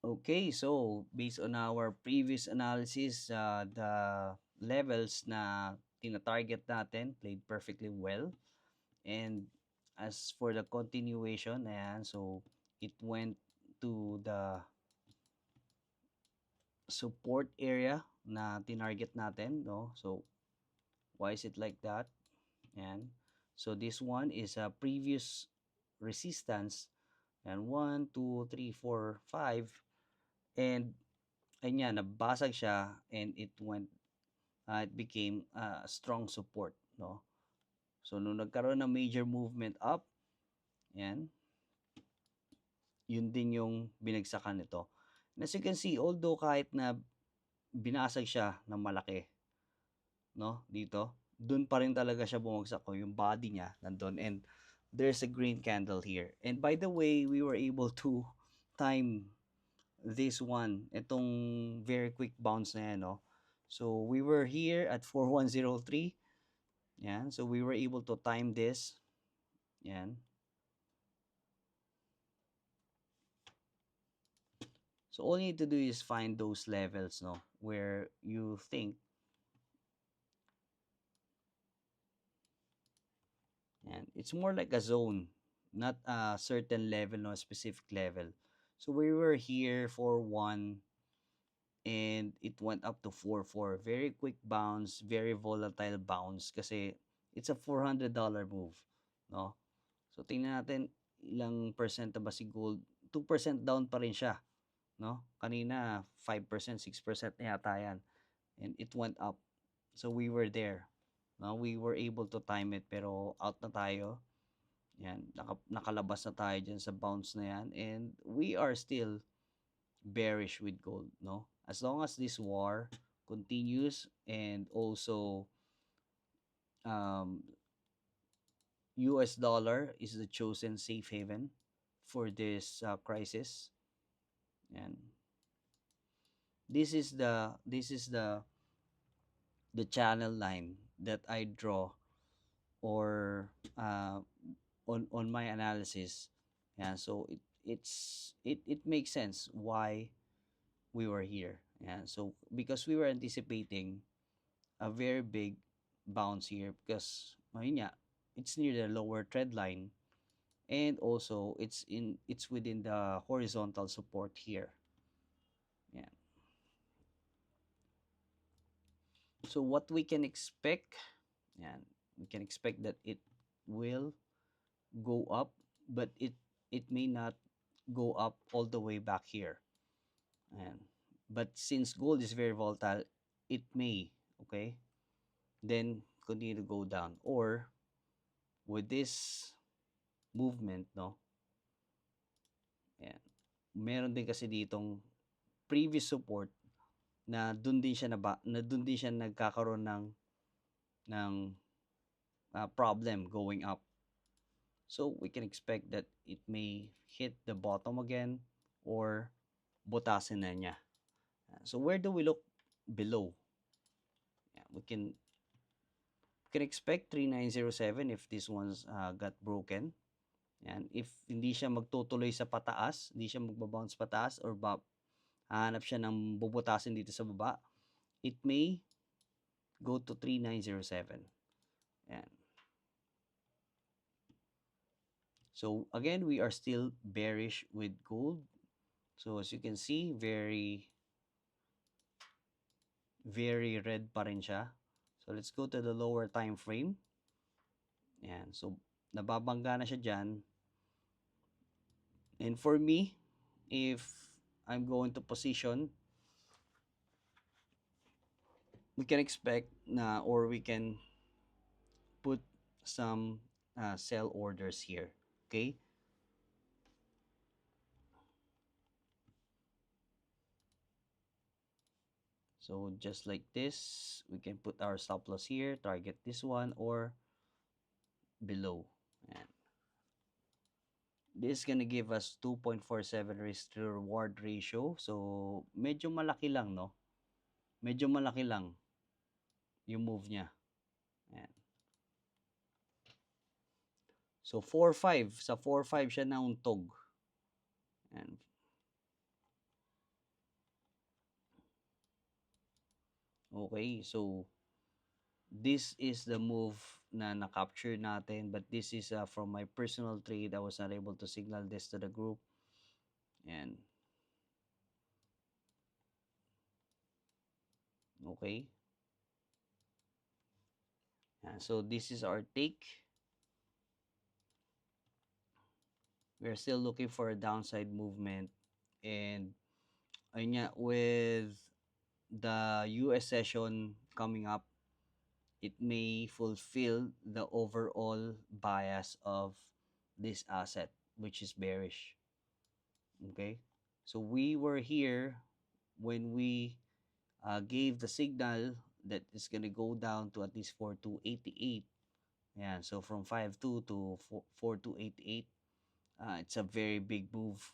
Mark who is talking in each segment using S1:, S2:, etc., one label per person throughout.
S1: Okay, so based on our previous analysis, the levels na tina-target natin played perfectly well. And as for the continuation, ayan, so it went to the support area na tinarget natin, no? So why is it like that? And so this one is a previous resistance, and 1, 2, 3, 4, 5, and ayan, nabasag siya and it became strong support, no? So nung nagkaroon ng major movement up, yan, yun din yung binagsakan nito. And as you can see, although kahit na binasag siya ng malaki, no, dito, dun pa rin talaga siya bumagsak ko, yung body niya nandun, and there's a green candle here. And by the way, we were able to time this one, itong very quick bounce na yan, no? So we were here at 4103. Yan. So we were able to time this. Yan. So all you need to do is find those levels, no, where you think, and it's more like a zone, not a certain level, no, a specific level. So we were here for one, and it went up to 4-4. Very quick bounce, very volatile bounce kasi it's a $400 move, no? So tingnan natin ilang percent na ba si gold. 2% down pa rin siya, no? Kanina 5%, 6% na yata yan. And it went up. So we were there. No, we were able to time it pero out na tayo. Yan, nakalabas na tayo dyan sa bounce na yan, and we are still bearish with gold, no? As long as this war continues, and also um, US dollar is the chosen safe haven for this crisis. And this is the channel line that I draw, or on my analysis. Yeah, so it makes sense why we were here. Yeah, so because we were anticipating a very big bounce here, because yun nga, it's near the lower trend line, and also it's within the horizontal support here. Yeah. So what we can expect, yeah, we can expect that it will go up, but it may not go up all the way back here. And but since gold is very volatile, it may, okay, then continue to go down, or with this movement, no, yan, meron din kasi ditong previous support na dun din siya na dun din siya nagkakaroon ng problem going up. So we can expect that it may hit the bottom again, or butasin na niya. So where do we look below? Yeah, we can expect 3907 if this one's got broken. Yan, if hindi siya magtutuloy sa pataas, hindi siya magbabounce pataas, or hahanap siya ng bubutasin dito sa baba, it may go to 3907. Yan. So again, we are still bearish with gold. So as you can see, very very red pa rin siya. So let's go to the lower time frame. Yan. So nababangga na siya dyan. And for me, if I'm going to position, we can expect na, or we can put some sell orders here. Okay. So just like this, we can put our stop loss here, target this one or below. And this is gonna give us 2.47 risk to reward ratio. So medyo malaki lang, no? Medyo malaki lang yung move niya. Ayan. So 4.5, sa 4.5 siya nauntog. And Okay, so this is the move na na-capture natin, but this is from my personal trade. I was not able to signal this to the group. And okay, so this is our take. We're still looking for a downside movement. And ayun nga, with the US session coming up, it may fulfill the overall bias of this asset, which is bearish. Okay, so we were here when we gave the signal that it's going to go down to at least 4288. Yeah, so from 52 to 4288, it's a very big move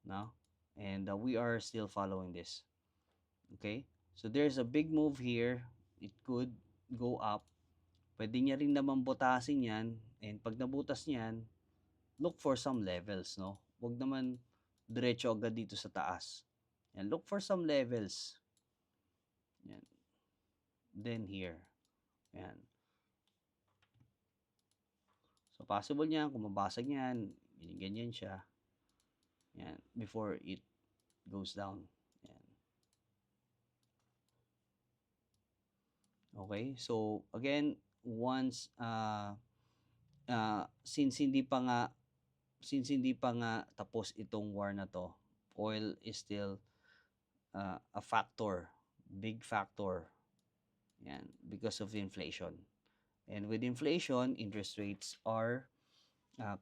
S1: now, and we are still following this. Okay, so there's a big move here. It could go up. Pwede niya rin naman butasin yan, and pag nabutas niyan, look for some levels, no? Huwag naman diretso agad dito sa taas. And look for some levels. Yan. Then here. Yan. So possible niyan, kung mabasag niyan, ganyan siya. Yan. Before it goes down. Yan. Okay? So again, once since hindi pa nga tapos itong war na to, oil is still a factor, big factor. Yan, because of inflation. And with inflation, interest rates are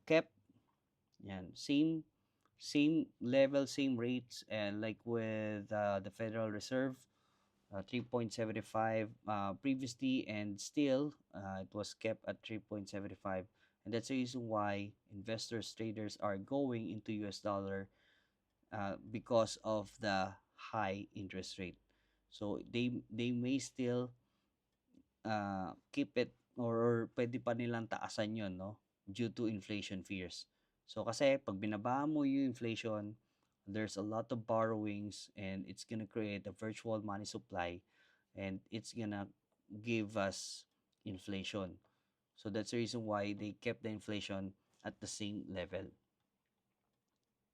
S1: kept yan, same level, same rates, and like with the Federal Reserve, 3.75 previously, and still it was kept at 3.75. And that's the reason why investors, traders are going into US dollar because of the high interest rate. So they may still keep it, or pwede pa nilang taasan yun, no? Due to inflation fears. So kasi pag binaba mo yung inflation, there's a lot of borrowings, and it's gonna create a virtual money supply, and it's gonna give us inflation. So that's the reason why they kept the inflation at the same level.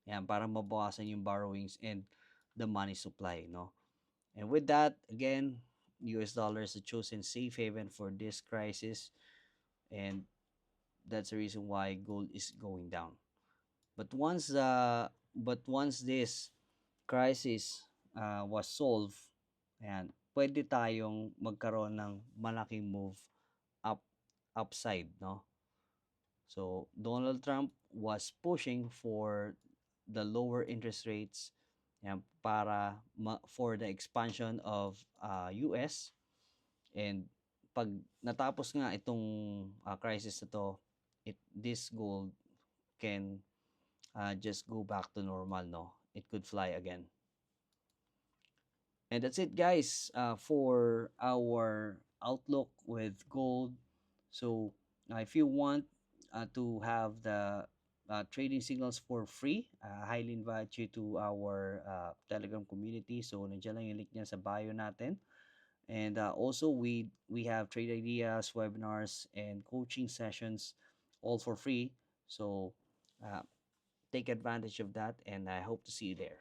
S1: Yan, para mabawasan yung borrowings and the money supply, no? And with that, again, US dollar is a chosen safe haven for this crisis, and that's the reason why gold is going down. But once this crisis was solved, ayan, pwede tayong magkaroon ng malaking move up upside, no? So Donald Trump was pushing for the lower interest rates, yan, para for the expansion of US. And pag natapos nga itong crisis na to, this gold can just go back to normal, no? It could fly again. And that's it, guys, for our outlook with gold. So if you want to have the trading signals for free, I highly invite you to our Telegram community. So nandiyan lang yung link niya sa bio natin. And also we have trade ideas, webinars, and coaching sessions, all for free. So take advantage of that, and I hope to see you there.